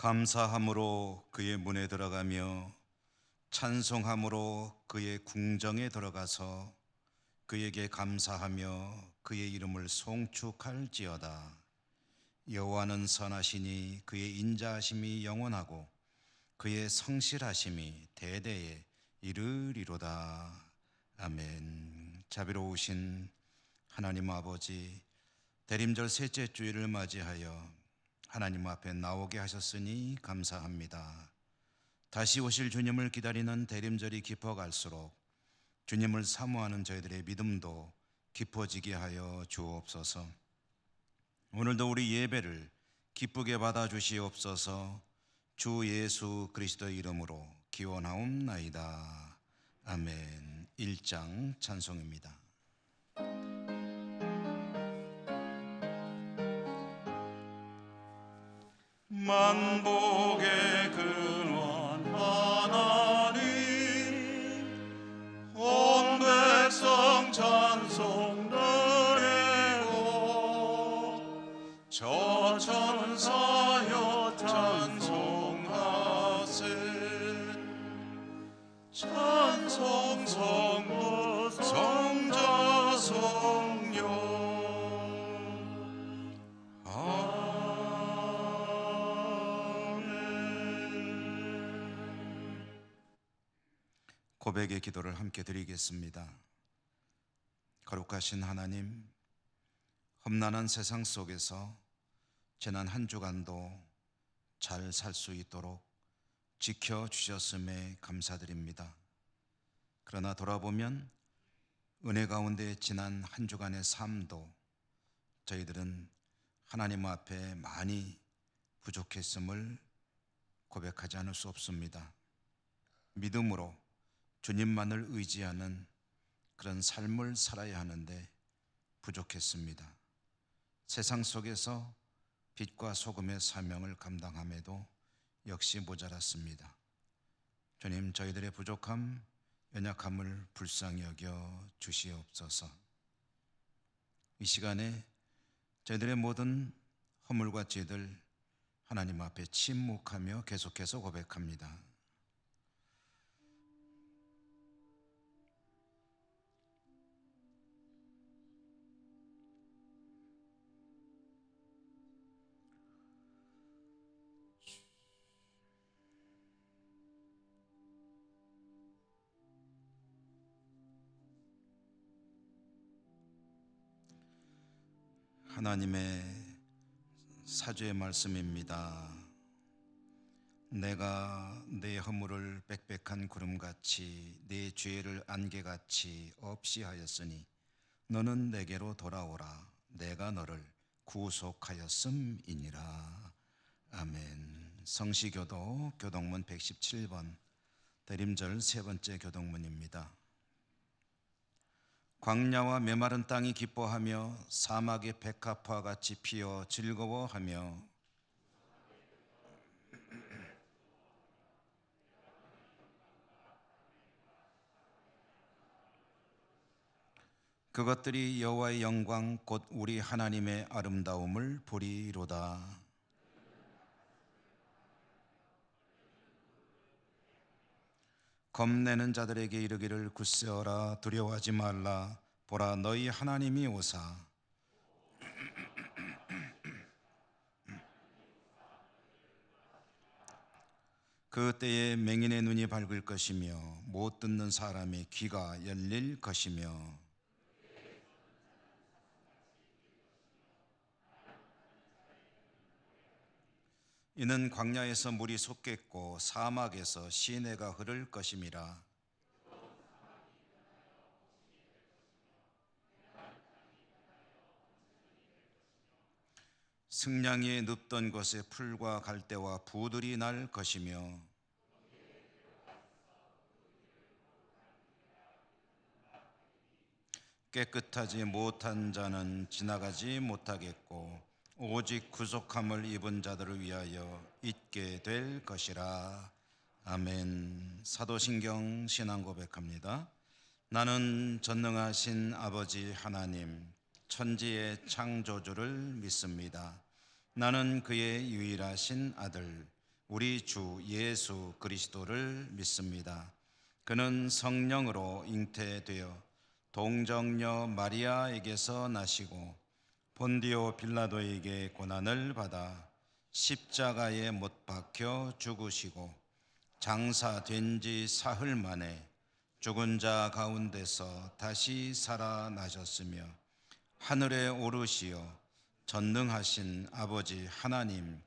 감사함으로 그의 문에 들어가며 찬송함으로 그의 궁정에 들어가서 그에게 감사하며 그의 이름을 송축할지어다. 여호와는 선하시니 그의 인자하심이 영원하고 그의 성실하심이 대대에 이르리로다. 아멘. 자비로우신 하나님 아버지, 대림절 셋째 주일을 맞이하여 하나님 앞에 나오게 하셨으니 감사합니다. 다시 오실 주님을 기다리는 대림절이 깊어갈수록 주님을 사모하는 저희들의 믿음도 깊어지게 하여 주옵소서. 오늘도 우리 예배를 기쁘게 받아주시옵소서. 주 예수 그리스도의 이름으로 기원하옵나이다. 아멘. 1장 찬송입니다. 만복의 근원 하나님, 온 백성 찬송 드리고 저 천사여 찬송하세. 찬송 성부 성자 성령. 고백의 기도를 함께 드리겠습니다. 거룩하신 하나님, 험난한 세상 속에서 지난 한 주간도 잘 살 수 있도록 지켜주셨음에 감사드립니다. 그러나 돌아보면 은혜 가운데 지난 한 주간의 삶도 저희들은 하나님 앞에 많이 부족했음을 고백하지 않을 수 없습니다. 믿음으로 주님만을 의지하는 그런 삶을 살아야 하는데 부족했습니다. 세상 속에서 빛과 소금의 사명을 감당함에도 역시 모자랐습니다. 주님, 저희들의 부족함, 연약함을 불쌍히 여겨 주시옵소서. 이 시간에 저희들의 모든 허물과 죄들 하나님 앞에 침묵하며 계속해서 고백합니다. 하나님의 사죄의 말씀입니다. 내가 내 허물을 빽빽한 구름같이 내 죄를 안개같이 없이 하였으니 너는 내게로 돌아오라. 내가 너를 구속하였음이니라. 아멘. 성시교도 교동문 117번 대림절 세 번째 교동문입니다. 광야와 메마른 땅이 기뻐하며 사막의 백합화 같이 피어 즐거워하며 그것들이 여호와의 영광 곧 우리 하나님의 아름다움을 보리로다. 겁내는 자들에게 이르기를 굳세어라. 두려워하지 말라. 보라, 너희 하나님이 오사 그 때에 맹인의 눈이 밝을 것이며 못 듣는 사람의 귀가 열릴 것이며 이는 광야에서 물이 솟겠고 사막에서 시내가 흐를 것임이라. 승냥이에 눕던 곳에 풀과 갈대와 부들이 날 것이며 깨끗하지 못한 자는 지나가지 못하겠고 오직 구속함을 입은 자들을 위하여 있게 될 것이라. 아멘. 사도신경 신앙 고백합니다. 나는 전능하신 아버지 하나님, 천지의 창조주를 믿습니다. 나는 그의 유일하신 아들 우리 주 예수 그리스도를 믿습니다. 그는 성령으로 잉태되어 동정녀 마리아에게서 나시고 본디오 빌라도에게 고난을 받아 십자가에 못 박혀 죽으시고 장사된 지 사흘 만에 죽은 자 가운데서 다시 살아나셨으며 하늘에 오르시어 전능하신 아버지 하나님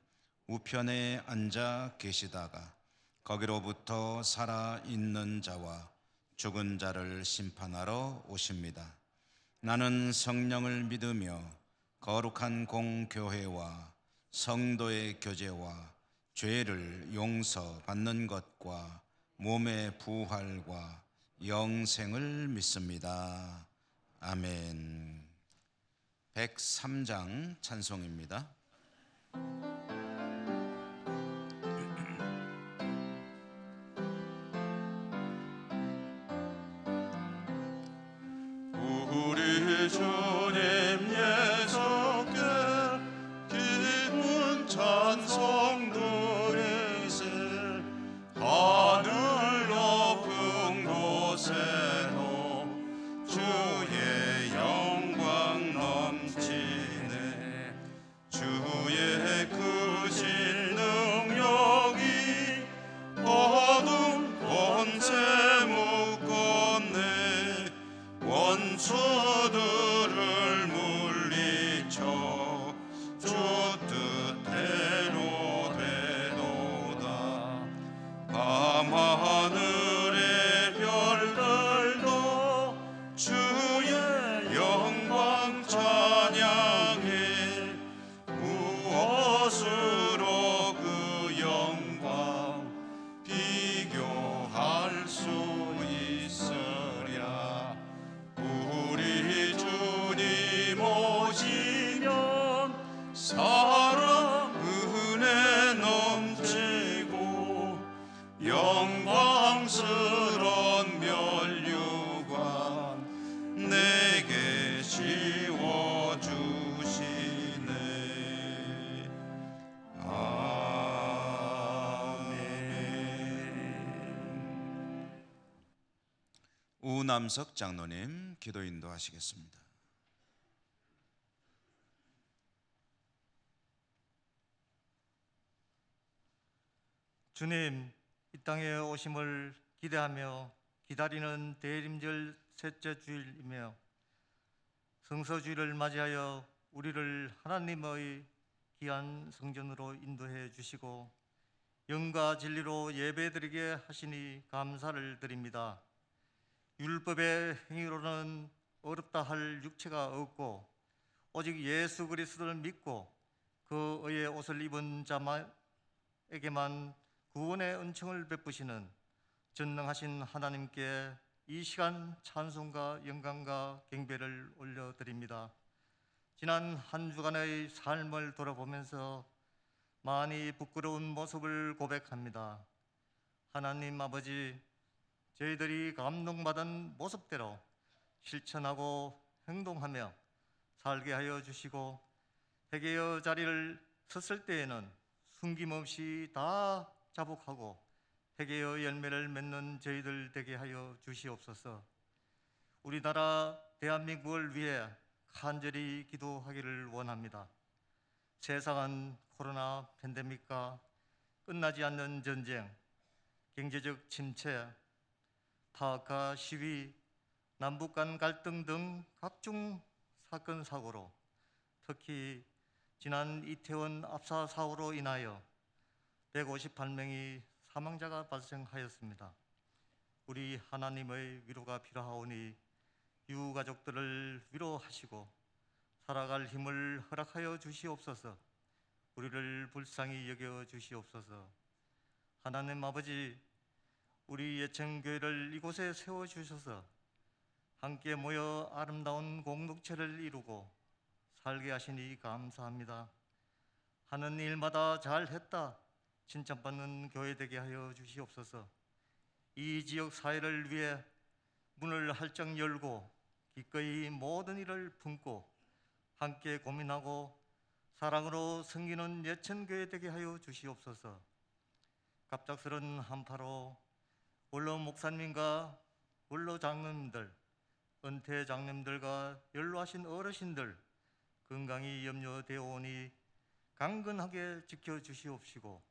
우편에 앉아 계시다가 거기로부터 살아있는 자와 죽은 자를 심판하러 오십니다. 나는 성령을 믿으며 거룩한 공교회와 성도의 교제와 죄를 용서받는 것과 몸의 부활과 영생을 믿습니다. 아멘. 103장 찬송입니다. 우리 주님 예수께 기쁜 찬송 드리세. 하늘 높은 곳에도 주의 영광 넘치네. 주의 크신 능력이 어둠 권세 묶었네. 원수들을 물리쳐 주 뜻대로 되도다. 밤하늘의 별들도 주의 영광 찬양해. 무엇으로 그 영광 비교할 수 있으랴. 우리 주님 오시면 사랑 은혜 넘치고 영광스런 면류관 내게 씌워주시네. 아멘. 우남석 장로님 기도 인도하시겠습니다. 주님, 이 땅에 오심을 기대하며 기다리는 대림절 셋째 주일이며 성서주일을 맞이하여 우리를 하나님의 귀한 성전으로 인도해 주시고 영과 진리로 예배드리게 하시니 감사를 드립니다. 율법의 행위로는 어렵다 할 육체가 없고 오직 예수 그리스도를 믿고 그 의의 옷을 입은 자에게만 구원의 은총을 베푸시는 전능하신 하나님께 이 시간 찬송과 영광과 경배를 올려드립니다. 지난 한 주간의 삶을 돌아보면서 많이 부끄러운 모습을 고백합니다. 하나님 아버지, 저희들이 감동받은 모습대로 실천하고 행동하며 살게 하여 주시고 회개의 자리를 섰을 때에는 숨김없이 다 자복하고 회개의 열매를 맺는 저희들 되게 하여 주시옵소서. 우리나라 대한민국을 위해 간절히 기도하기를 원합니다. 세상은 코로나 팬데믹과 끝나지 않는 전쟁, 경제적 침체, 파악과 시위, 남북 간 갈등 등 각종 사건 사고로 특히 지난 이태원 압사 사고로 인하여 158명의 사망자가 발생하였습니다. 우리 하나님의 위로가 필요하오니 유가족들을 위로하시고 살아갈 힘을 허락하여 주시옵소서. 우리를 불쌍히 여겨 주시옵소서. 하나님 아버지, 우리 예천교회를 이곳에 세워주셔서 함께 모여 아름다운 공동체를 이루고 살게 하시니 감사합니다. 하는 일마다 잘했다 칭찬받는 교회 되게 하여 주시옵소서. 이 지역 사회를 위해 문을 활짝 열고 기꺼이 모든 일을 품고 함께 고민하고 사랑으로 섬기는 예천교회 되게 하여 주시옵소서. 갑작스런 한파로 원로 목사님과 원로 장로님들, 은퇴 장로님들과 연로하신 어르신들 건강이 염려되어 오니 강건하게 지켜주시옵시고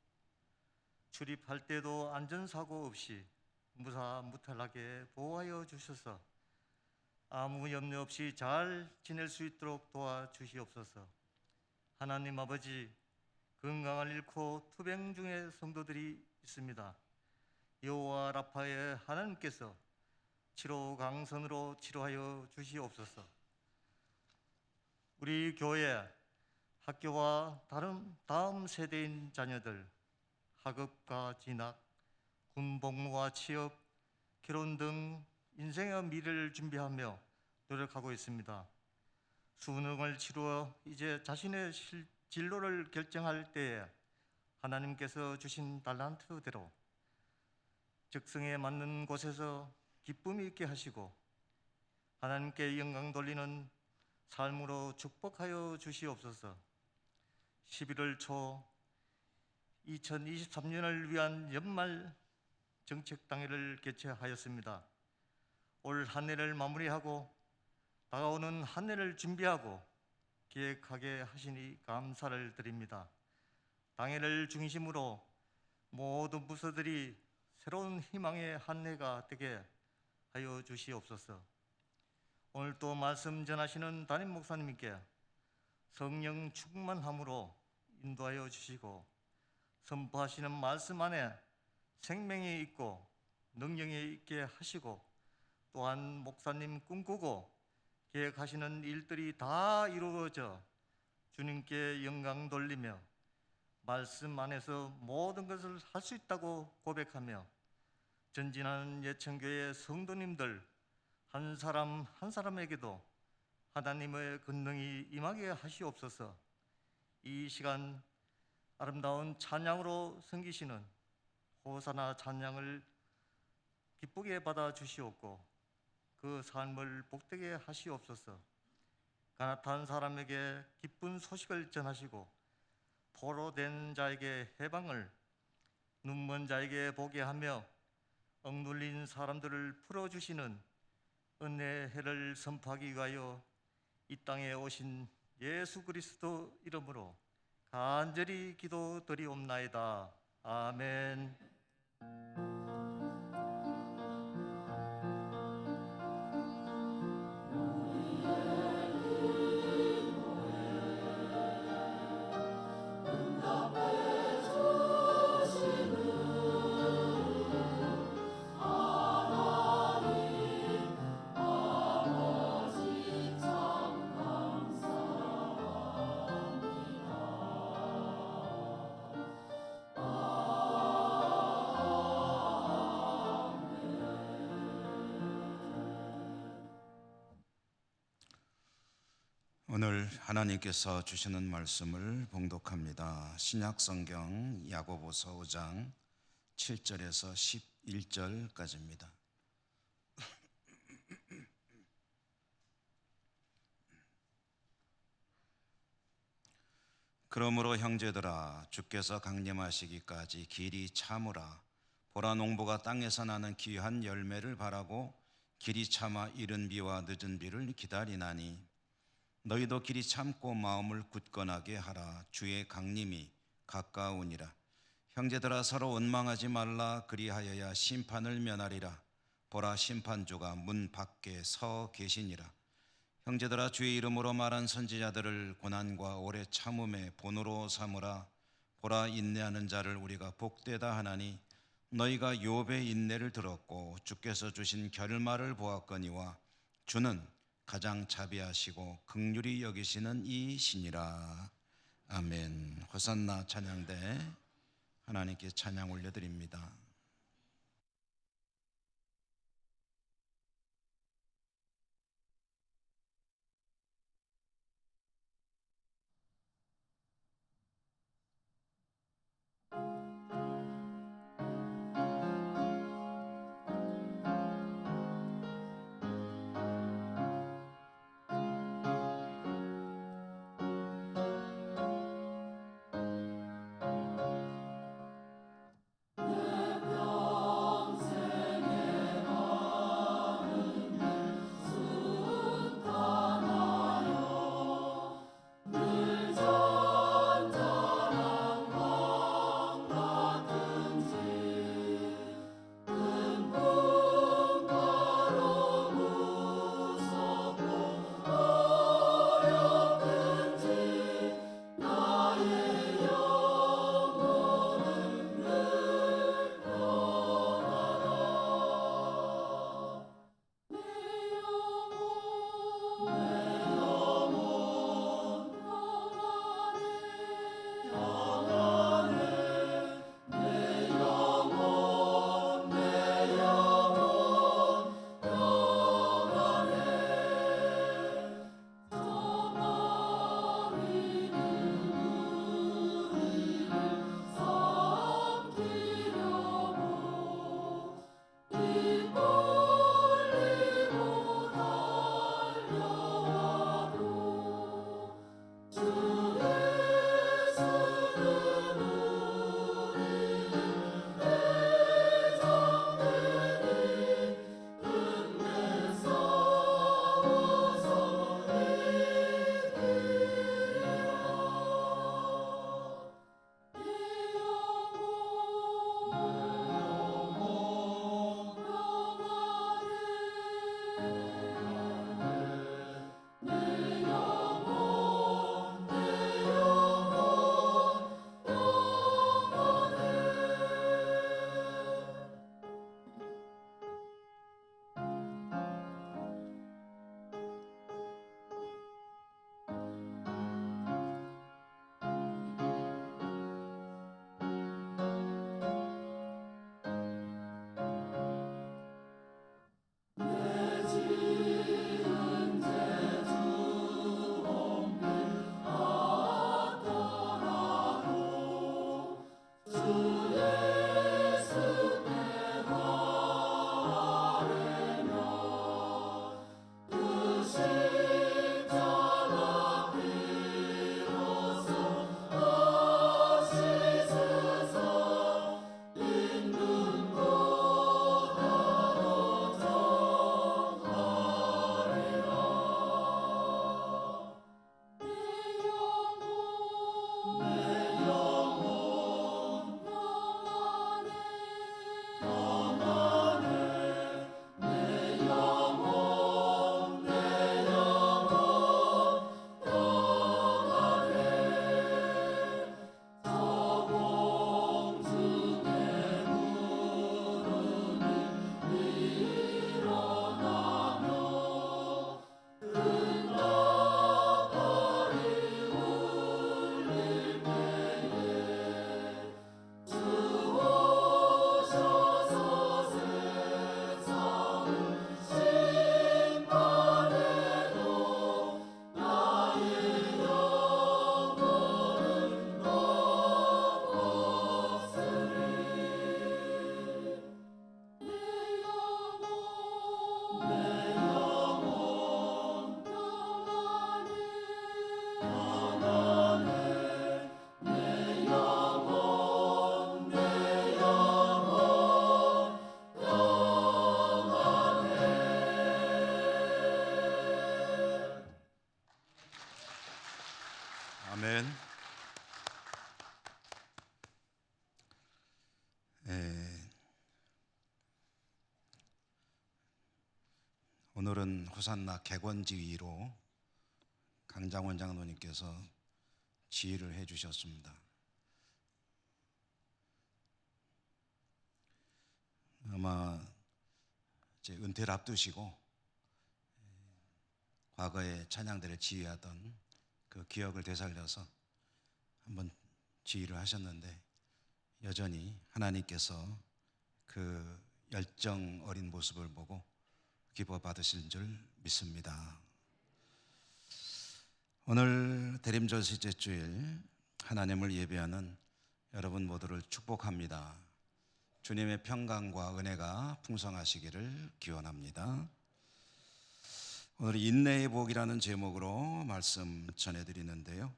출입할 때도 안전사고 없이 무사무탈하게 보호하여 주셔서 아무 염려 없이 잘 지낼 수 있도록 도와주시옵소서. 하나님 아버지, 건강을 잃고 투병 중의 성도들이 있습니다. 여호와 라파의 하나님께서 치료 강선으로 치료하여 주시옵소서. 우리 교회, 학교와 다음 세대인 자녀들, 학업과 진학, 군복무와 취업, 결혼 등 인생의 미래를 준비하며 노력하고 있습니다. 수능을 치루어 이제 자신의 진로를 결정할 때에 하나님께서 주신 달란트대로 적성에 맞는 곳에서 기쁨이 있게 하시고 하나님께 영광 돌리는 삶으로 축복하여 주시옵소서. 11월 초 2023년을 위한 연말 정책당회를 개최하였습니다. 올 한 해를 마무리하고 다가오는 한 해를 준비하고 기획하게 하시니 감사를 드립니다. 당회를 중심으로 모든 부서들이 새로운 희망의 한 해가 되게 하여 주시옵소서. 오늘 또 말씀 전하시는 담임 목사님께 성령 충만함으로 인도하여 주시고 선포하시는 말씀 안에 생명이 있고 능력이 있게 하시고 또한 목사님 꿈꾸고 계획하시는 일들이 다 이루어져 주님께 영광 돌리며 말씀 안에서 모든 것을 할 수 있다고 고백하며 전진하는 예천교회 성도님들 한 사람 한 사람에게도 하나님의 권능이 임하게 하시옵소서. 이 시간 아름다운 찬양으로 섬기시는 호사나 찬양을 기쁘게 받아 주시옵고 그 삶을 복되게 하시옵소서. 가난한 사람에게 기쁜 소식을 전하시고 포로된 자에게 해방을, 눈먼 자에게 보게 하며 억눌린 사람들을 풀어주시는 은혜의 해를 선포하기 위하여 이 땅에 오신 예수 그리스도 이름으로 간절히 기도드리옵나이다. 아멘. 오늘 하나님께서 주시는 말씀을 봉독합니다. 신약성경 야고보서 5장 7절에서 11절까지입니다. 그러므로 형제들아, 주께서 강림하시기까지 길이 참으라. 보라, 농부가 땅에서 나는 귀한 열매를 바라고 길이 참아 이른 비와 늦은 비를 기다리나니 너희도 길이 참고 마음을 굳건하게 하라. 주의 강림이 가까우니라. 형제들아, 서로 원망하지 말라. 그리하여야 심판을 면하리라. 보라, 심판주가 문 밖에 서 계시니라. 형제들아, 주의 이름으로 말한 선지자들을 고난과 오래 참음의 본으로 삼으라. 보라, 인내하는 자를 우리가 복되다 하나니 너희가 욥의 인내를 들었고 주께서 주신 결말을 보았거니와 주는 가장 자비하시고 긍휼히 여기시는 이시니라. 아멘. 호산나 찬양대 하나님께 찬양 올려드립니다. 아멘. 예, 오늘은 호산나 객원지위로 강장원 장로님께서 지휘를 해주셨습니다. 아마 이제 은퇴를 앞두시고 과거에 찬양대를 지휘하던 그 기억을 되살려서 한번 지휘를 하셨는데 여전히 하나님께서 그 열정 어린 모습을 보고 기뻐 받으실 줄 믿습니다. 오늘 대림절 셋째 주일 하나님을 예배하는 여러분 모두를 축복합니다. 주님의 평강과 은혜가 풍성하시기를 기원합니다. 오늘 인내의 복이라는 제목으로 말씀 전해드리는데요.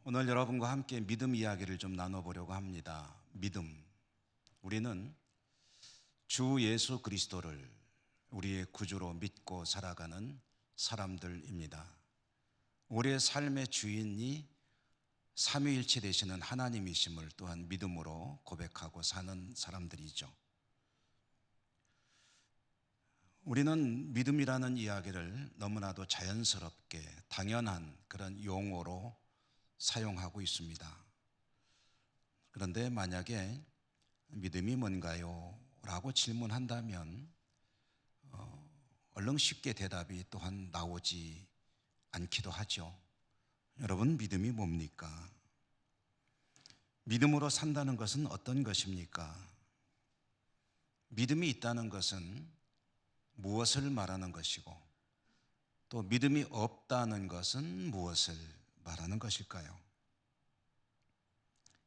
오늘 여러분과 함께 믿음 이야기를 좀 나눠보려고 합니다. 믿음. 우리는 주 예수 그리스도를 우리의 구주로 믿고 살아가는 사람들입니다. 우리의 삶의 주인이 삼위일체 되시는 하나님이심을 또한 믿음으로 고백하고 사는 사람들이죠. 우리는 믿음이라는 이야기를 너무나도 자연스럽게 당연한 그런 용어로 사용하고 있습니다. 그런데 만약에 믿음이 뭔가요? 라고 질문한다면 얼른 쉽게 대답이 또한 나오지 않기도 하죠. 여러분, 믿음이 뭡니까? 믿음으로 산다는 것은 어떤 것입니까? 믿음이 있다는 것은 무엇을 말하는 것이고 또 믿음이 없다는 것은 무엇을 말하는 것일까요?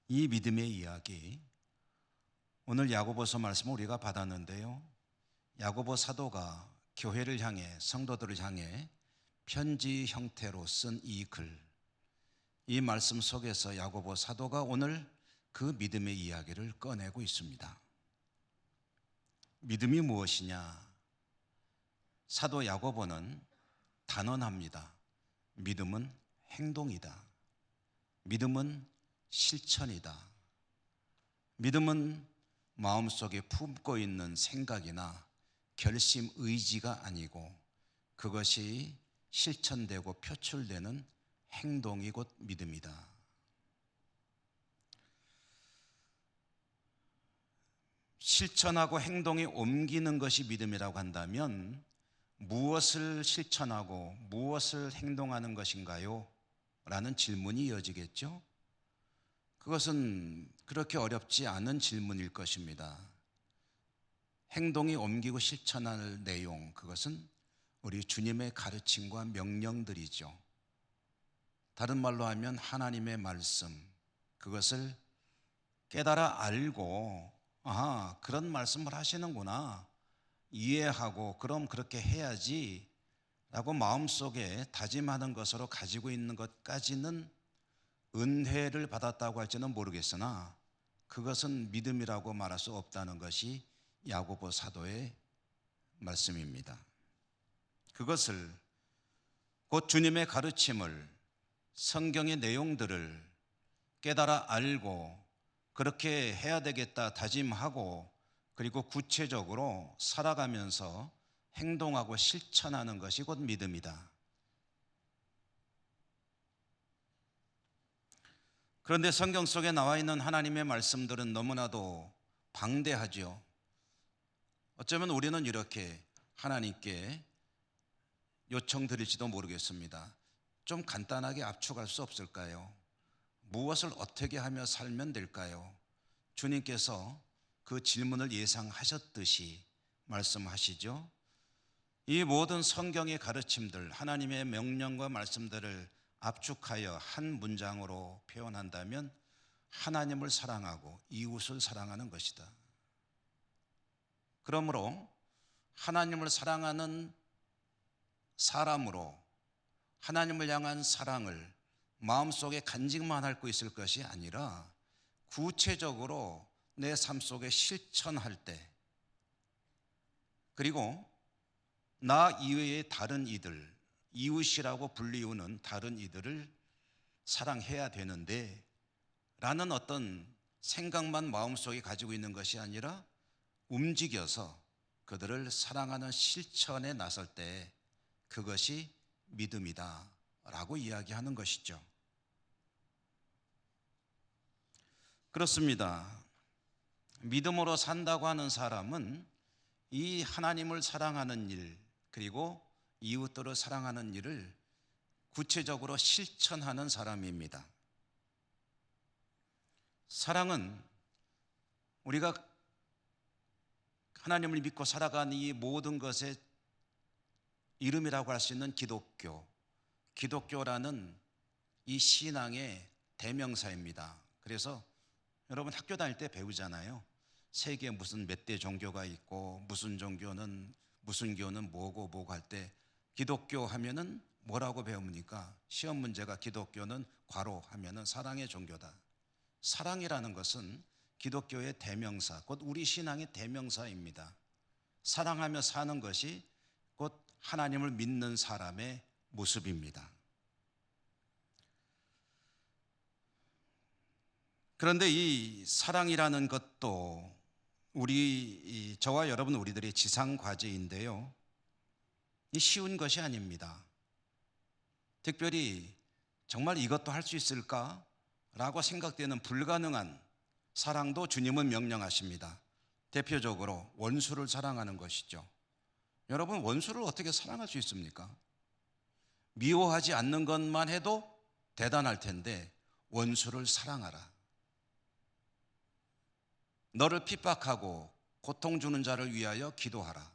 이 믿음의 이야기, 오늘 야고보서 말씀을 우리가 받았는데요. 야고보 사도가 교회를 향해, 성도들을 향해 편지 형태로 쓴 이 글, 이 말씀 속에서 야고보 사도가 오늘 그 믿음의 이야기를 꺼내고 있습니다. 믿음이 무엇이냐? 사도 야고보는 단언합니다. 믿음은 행동이다. 믿음은 실천이다. 믿음은 마음속에 품고 있는 생각이나 결심, 의지가 아니고 그것이 실천되고 표출되는 행동이 곧 믿음이다. 실천하고 행동에 옮기는 것이 믿음이라고 한다면 무엇을 실천하고 무엇을 행동하는 것인가요? 라는 질문이 이어지겠죠. 그것은 그렇게 어렵지 않은 질문일 것입니다. 행동이 옮기고 실천할 내용, 그것은 우리 주님의 가르침과 명령들이죠. 다른 말로 하면 하나님의 말씀, 그것을 깨달아 알고 그런 말씀을 하시는구나, 이해하고 그럼 그렇게 해야지 라고 마음속에 다짐하는 것으로 가지고 있는 것까지는 은혜를 받았다고 할지는 모르겠으나 그것은 믿음이라고 말할 수 없다는 것이 야고보 사도의 말씀입니다. 그것을 곧 주님의 가르침을, 성경의 내용들을 깨달아 알고 그렇게 해야 되겠다 다짐하고 그리고 구체적으로 살아가면서 행동하고 실천하는 것이 곧 믿음이다. 그런데 성경 속에 나와 있는 하나님의 말씀들은 너무나도 방대하죠. 어쩌면 우리는 이렇게 하나님께 요청드릴지도 모르겠습니다. 좀 간단하게 압축할 수 없을까요? 무엇을 어떻게 하며 살면 될까요? 주님께서 그 질문을 예상하셨듯이 말씀하시죠. 이 모든 성경의 가르침들, 하나님의 명령과 말씀들을 압축하여 한 문장으로 표현한다면 하나님을 사랑하고 이웃을 사랑하는 것이다. 그러므로 하나님을 사랑하는 사람으로 하나님을 향한 사랑을 마음속에 간직만 하고 있을 것이 아니라 구체적으로 내 삶 속에 실천할 때, 그리고 나 이외의 다른 이들, 이웃이라고 불리우는 다른 이들을 사랑해야 되는데 라는 어떤 생각만 마음속에 가지고 있는 것이 아니라 움직여서 그들을 사랑하는 실천에 나설 때 그것이 믿음이다 라고 이야기하는 것이죠. 그렇습니다. 믿음으로 산다고 하는 사람은 이 하나님을 사랑하는 일, 그리고 이웃들을 사랑하는 일을 구체적으로 실천하는 사람입니다. 사랑은 우리가 하나님을 믿고 살아가는 이 모든 것의 이름이라고 할 수 있는 기독교라는 이 신앙의 대명사입니다. 그래서 여러분 학교 다닐 때 배우잖아요. 세계에 무슨 몇 대 종교가 있고 무슨 종교는 무슨 교는 뭐고 할 때 기독교 하면은 뭐라고 배웁니까? 시험 문제가 기독교는 괄호 하면은 사랑의 종교다. 사랑이라는 것은 기독교의 대명사, 곧 우리 신앙의 대명사입니다. 사랑하며 사는 것이 곧 하나님을 믿는 사람의 모습입니다. 그런데 이 사랑이라는 것도 저와 여러분 우리들의 지상 과제인데요. 이 쉬운 것이 아닙니다. 특별히 정말 이것도 할 수 있을까? 라고 생각되는 불가능한 사랑도 주님은 명령하십니다. 대표적으로 원수를 사랑하는 것이죠. 여러분, 원수를 어떻게 사랑할 수 있습니까? 미워하지 않는 것만 해도 대단할 텐데 원수를 사랑하라. 너를 핍박하고 고통 주는 자를 위하여 기도하라.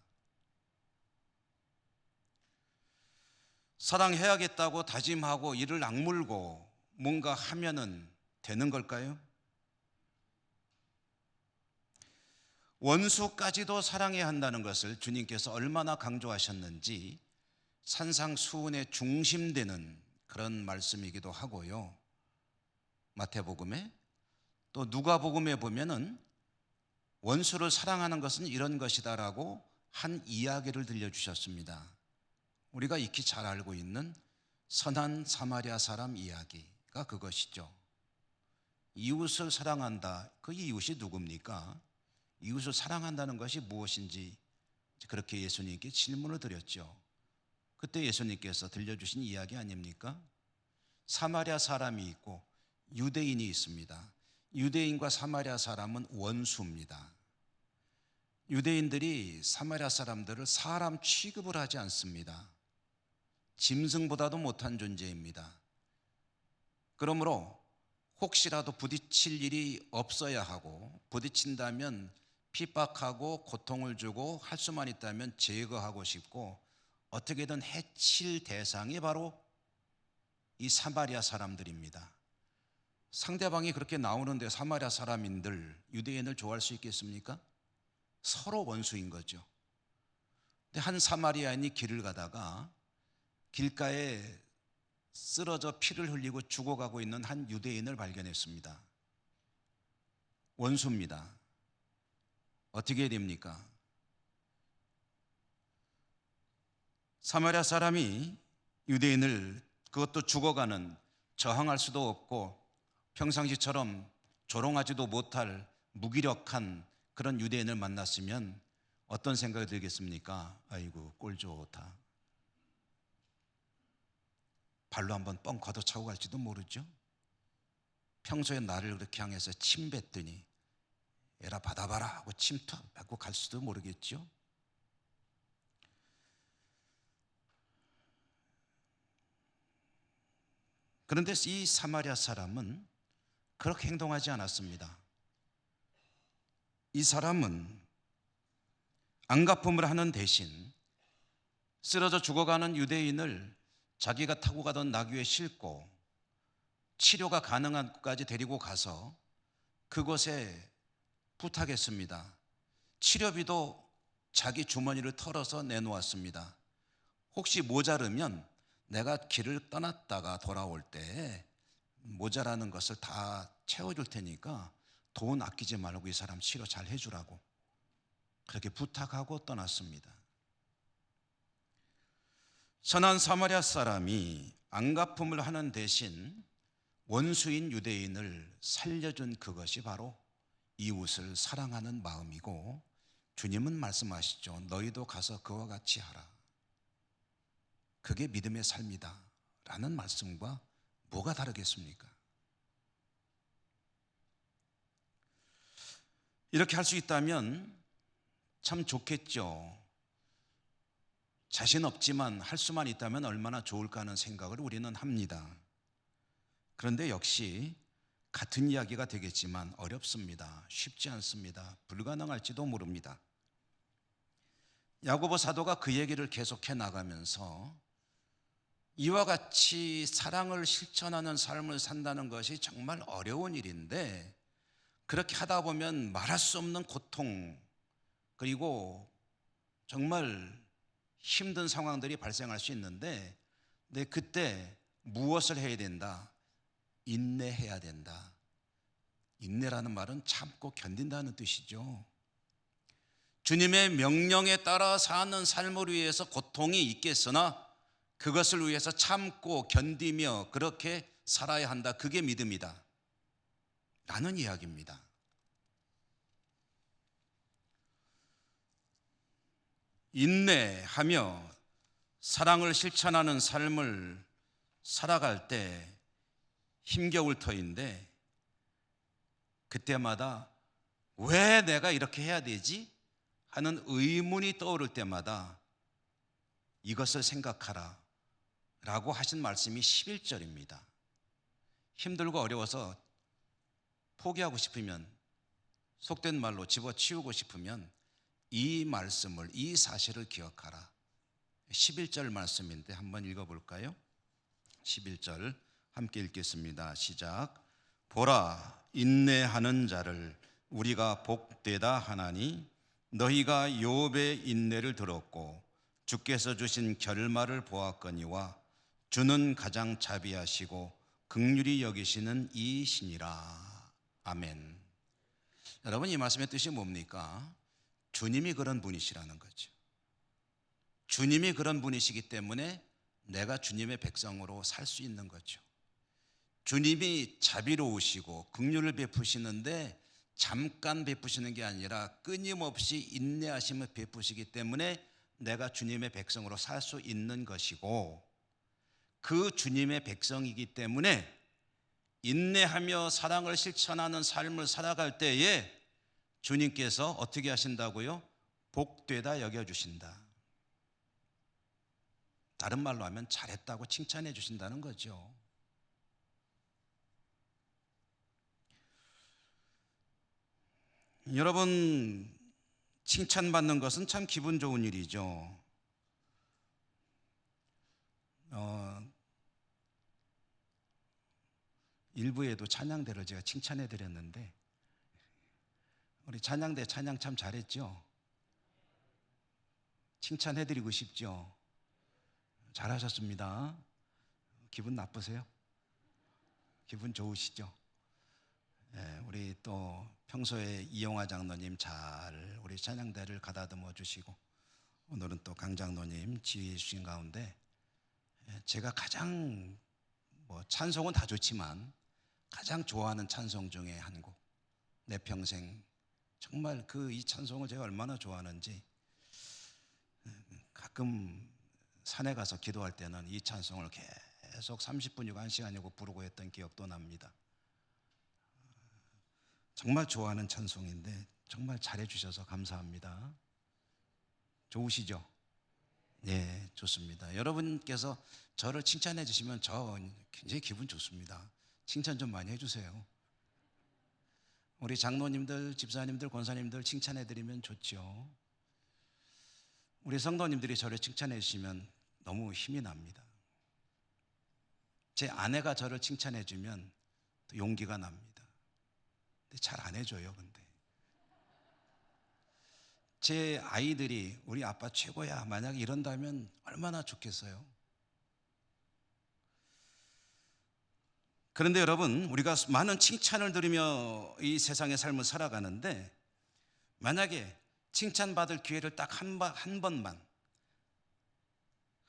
사랑해야겠다고 다짐하고 이를 악물고 뭔가 하면은 되는 걸까요? 원수까지도 사랑해야 한다는 것을 주님께서 얼마나 강조하셨는지 산상수훈의 중심되는 그런 말씀이기도 하고요. 마태복음에 또 누가복음에 보면은 원수를 사랑하는 것은 이런 것이다라고 한 이야기를 들려주셨습니다. 우리가 익히 잘 알고 있는 선한 사마리아 사람 이야기가 그것이죠. 이웃을 사랑한다. 그 이웃이 누굽니까? 이웃을 사랑한다는 것이 무엇인지 그렇게 예수님께 질문을 드렸죠. 그때 예수님께서 들려주신 이야기 아닙니까? 사마리아 사람이 있고 유대인이 있습니다. 유대인과 사마리아 사람은 원수입니다. 유대인들이 사마리아 사람들을 사람 취급을 하지 않습니다. 짐승보다도 못한 존재입니다. 그러므로 혹시라도 부딪힐 일이 없어야 하고 부딪힌다면 핍박하고 고통을 주고 할 수만 있다면 제거하고 싶고 어떻게든 해칠 대상이 바로 이 사마리아 사람들입니다. 상대방이 그렇게 나오는데 사마리아 사람인들 유대인을 좋아할 수 있겠습니까? 서로 원수인 거죠. 근데 한 사마리아인이 길을 가다가 길가에 쓰러져 피를 흘리고 죽어가고 있는 한 유대인을 발견했습니다. 원수입니다. 어떻게 해야 됩니까? 사마리아 사람이 유대인을, 그것도 죽어가는, 저항할 수도 없고 평상시처럼 조롱하지도 못할 무기력한 그런 유대인을 만났으면 어떤 생각이 들겠습니까? 아이고 꼴 좋다. 발로 한번 뻥 걷어차고 갈지도 모르죠. 평소에 나를 그렇게 향해서 침 뱉더니 에라 받아봐라 하고 침투 받고 갈 수도 모르겠죠. 그런데 이 사마리아 사람은 그렇게 행동하지 않았습니다. 이 사람은 안갚음을 하는 대신 쓰러져 죽어가는 유대인을 자기가 타고 가던 나귀에 싣고 치료가 가능한 곳까지 데리고 가서 그곳에 부탁했습니다. 치료비도 자기 주머니를 털어서 내놓았습니다. 혹시 모자르면 내가 길을 떠났다가 돌아올 때 모자라는 것을 다 채워줄 테니까 돈 아끼지 말고 이 사람 치료 잘 해주라고 그렇게 부탁하고 떠났습니다. 선한 사마리아 사람이 안갚음을 하는 대신 원수인 유대인을 살려준 그것이 바로 이웃을 사랑하는 마음이고, 주님은 말씀하시죠. 너희도 가서 그와 같이 하라. 그게 믿음의 삶이다 라는 말씀과 뭐가 다르겠습니까? 이렇게 할 수 있다면 참 좋겠죠. 자신 없지만 할 수만 있다면 얼마나 좋을까 하는 생각을 우리는 합니다. 그런데 역시 같은 이야기가 되겠지만 어렵습니다. 쉽지 않습니다. 불가능할지도 모릅니다. 야고보 사도가 그 얘기를 계속해 나가면서 이와 같이 사랑을 실천하는 삶을 산다는 것이 정말 어려운 일인데, 그렇게 하다 보면 말할 수 없는 고통, 그리고 정말 힘든 상황들이 발생할 수 있는데, 그때 무엇을 해야 된다? 인내해야 된다. 인내라는 말은 참고 견딘다는 뜻이죠. 주님의 명령에 따라 사는 삶을 위해서 고통이 있겠으나 그것을 위해서 참고 견디며 그렇게 살아야 한다. 그게 믿음이다 라는 이야기입니다. 인내하며 사랑을 실천하는 삶을 살아갈 때 힘겨울 터인데, 그때마다 왜 내가 이렇게 해야 되지? 하는 의문이 떠오를 때마다 이것을 생각하라 라고 하신 말씀이 11절입니다. 힘들고 어려워서 포기하고 싶으면, 속된 말로 집어치우고 싶으면 이 말씀을, 이 사실을 기억하라. 11절 말씀인데 한번 읽어볼까요? 11절 함께 읽겠습니다. 시작. 보라, 인내하는 자를 우리가 복되다 하나니 너희가 욥의 인내를 들었고 주께서 주신 결말을 보았거니와 주는 가장 자비하시고 긍휼히 여기시는 이시니라. 아멘. 여러분, 이 말씀의 뜻이 뭡니까? 주님이 그런 분이시라는 거죠. 주님이 그런 분이시기 때문에 내가 주님의 백성으로 살 수 있는 거죠. 주님이 자비로우시고 긍휼을 베푸시는데 잠깐 베푸시는 게 아니라 끊임없이 인내하심을 베푸시기 때문에 내가 주님의 백성으로 살 수 있는 것이고, 그 주님의 백성이기 때문에 인내하며 사랑을 실천하는 삶을 살아갈 때에 주님께서 어떻게 하신다고요? 복되다 여겨주신다. 다른 말로 하면 잘했다고 칭찬해 주신다는 거죠. 여러분, 칭찬받는 것은 참 기분 좋은 일이죠. 일부에도 찬양대를 제가 칭찬해 드렸는데, 우리 찬양대 찬양 참 잘했죠? 칭찬해 드리고 싶죠? 잘하셨습니다. 기분 나쁘세요? 기분 좋으시죠? 우리 또 평소에 이용화 장로님 잘 우리 찬양대를 가다듬어 주시고, 오늘은 또 강 장로님 지휘해 주신 가운데 제가 가장 찬송은 다 좋지만 가장 좋아하는 찬송 중에 한 곡, 내 평생, 정말 이 찬송을 제가 얼마나 좋아하는지 가끔 산에 가서 기도할 때는 이 찬송을 계속 30분이고 1시간이고 부르고 했던 기억도 납니다. 정말 좋아하는 찬송인데 정말 잘해주셔서 감사합니다. 좋으시죠? 네, 좋습니다. 여러분께서 저를 칭찬해 주시면 저 굉장히 기분 좋습니다. 칭찬 좀 많이 해주세요. 우리 장로님들, 집사님들, 권사님들 칭찬해 드리면 좋죠. 우리 성도님들이 저를 칭찬해 주시면 너무 힘이 납니다. 제 아내가 저를 칭찬해 주면 또 용기가 납니다. 근데 잘 안 해줘요. 근데 제 아이들이 우리 아빠 최고야 만약에 이런다면 얼마나 좋겠어요. 그런데 여러분, 우리가 많은 칭찬을 들으며 이 세상의 삶을 살아가는데, 만약에 칭찬받을 기회를 딱 한 번만,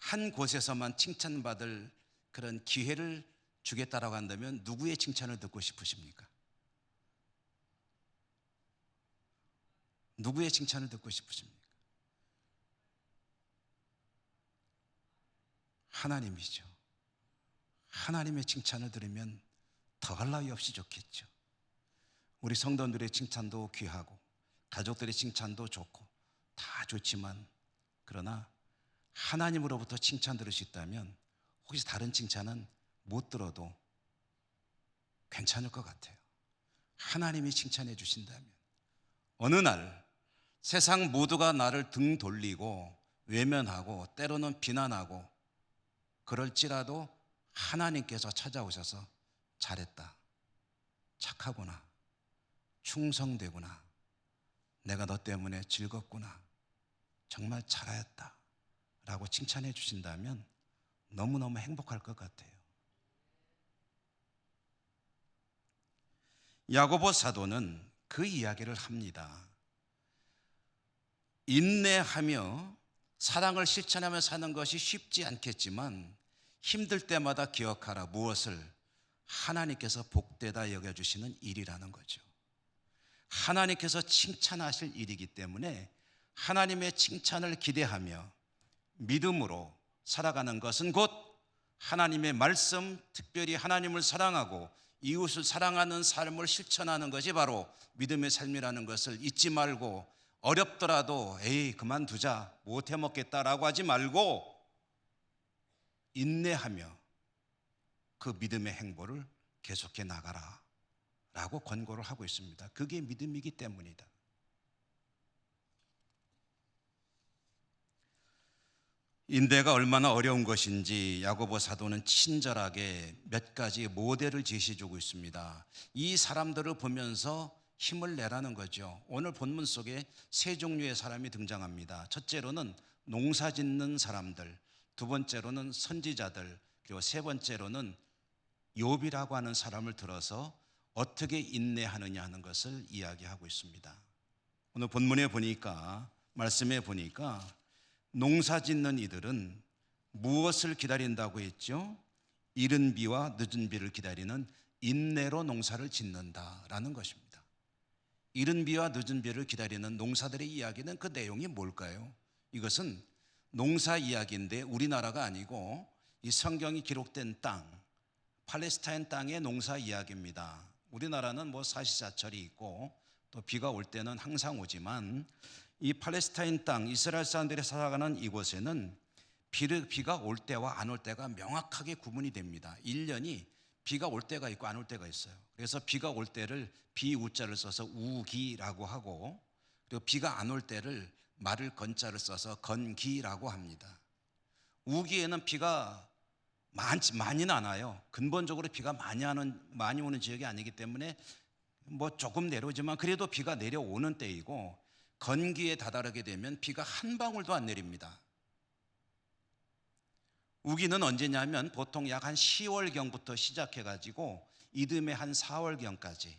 한 곳에서만 칭찬받을 그런 기회를 주겠다라고 한다면 누구의 칭찬을 듣고 싶으십니까? 누구의 칭찬을 듣고 싶으십니까? 하나님이죠. 하나님의 칭찬을 들으면 더할 나위 없이 좋겠죠. 우리 성도들의 칭찬도 귀하고 가족들의 칭찬도 좋고 다 좋지만, 그러나 하나님으로부터 칭찬 들을 수 있다면 혹시 다른 칭찬은 못 들어도 괜찮을 것 같아요. 하나님이 칭찬해 주신다면, 어느 날 세상 모두가 나를 등 돌리고 외면하고 때로는 비난하고 그럴지라도 하나님께서 찾아오셔서 잘했다, 착하구나, 충성되구나, 내가 너 때문에 즐겁구나, 정말 잘하였다 라고 칭찬해 주신다면 너무너무 행복할 것 같아요. 야고보 사도는 그 이야기를 합니다. 인내하며 사랑을 실천하며 사는 것이 쉽지 않겠지만 힘들 때마다 기억하라. 무엇을? 하나님께서 복되다 여겨주시는 일이라는 거죠. 하나님께서 칭찬하실 일이기 때문에 하나님의 칭찬을 기대하며 믿음으로 살아가는 것은 곧 하나님의 말씀, 특별히 하나님을 사랑하고 이웃을 사랑하는 삶을 실천하는 것이 바로 믿음의 삶이라는 것을 잊지 말고, 어렵더라도 에이 그만두자, 못 해먹겠다라고 하지 말고 인내하며 그 믿음의 행보를 계속해 나가라 라고 권고를 하고 있습니다. 그게 믿음이기 때문이다. 인내가 얼마나 어려운 것인지 야고보 사도는 친절하게 몇 가지 모델을 제시해주고 있습니다. 이 사람들을 보면서 힘을 내라는 거죠. 오늘 본문 속에 세 종류의 사람이 등장합니다. 첫째로는 농사 짓는 사람들, 두 번째로는 선지자들, 그리고 세 번째로는 욥이라고 하는 사람을 들어서 어떻게 인내하느냐 하는 것을 이야기하고 있습니다. 오늘 본문에 보니까, 말씀에 보니까 농사 짓는 이들은 무엇을 기다린다고 했죠? 이른 비와 늦은 비를 기다리는 인내로 농사를 짓는다라는 것입니다. 이른 비와 늦은 비를 기다리는 농사들의 이야기는 그 내용이 뭘까요? 이것은 농사 이야기인데 우리나라가 아니고 이 성경이 기록된 땅, 팔레스타인 땅의 농사 이야기입니다. 우리나라는 뭐 사시사철이 있고 또 비가 올 때는 항상 오지만 이 팔레스타인 땅, 이스라엘 사람들이 살아가는 이곳에는 비가 올 때와 안 올 때가 명확하게 구분이 됩니다. 1년이 비가 올 때가 있고 안 올 때가 있어요. 그래서 비가 올 때를 비우자를 써서 우기라고 하고, 그리고 비가 안 올 때를 말을 건자를 써서 건기라고 합니다. 우기에는 비가 많이는 안 와요. 근본적으로 비가 많이 오는 지역이 아니기 때문에 뭐 조금 내려오지만 그래도 비가 내려오는 때이고, 건기에 다다르게 되면 비가 한 방울도 안 내립니다. 우기는 언제냐면 보통 약 한 10월경부터 시작해가지고 이듬해 한 4월경까지,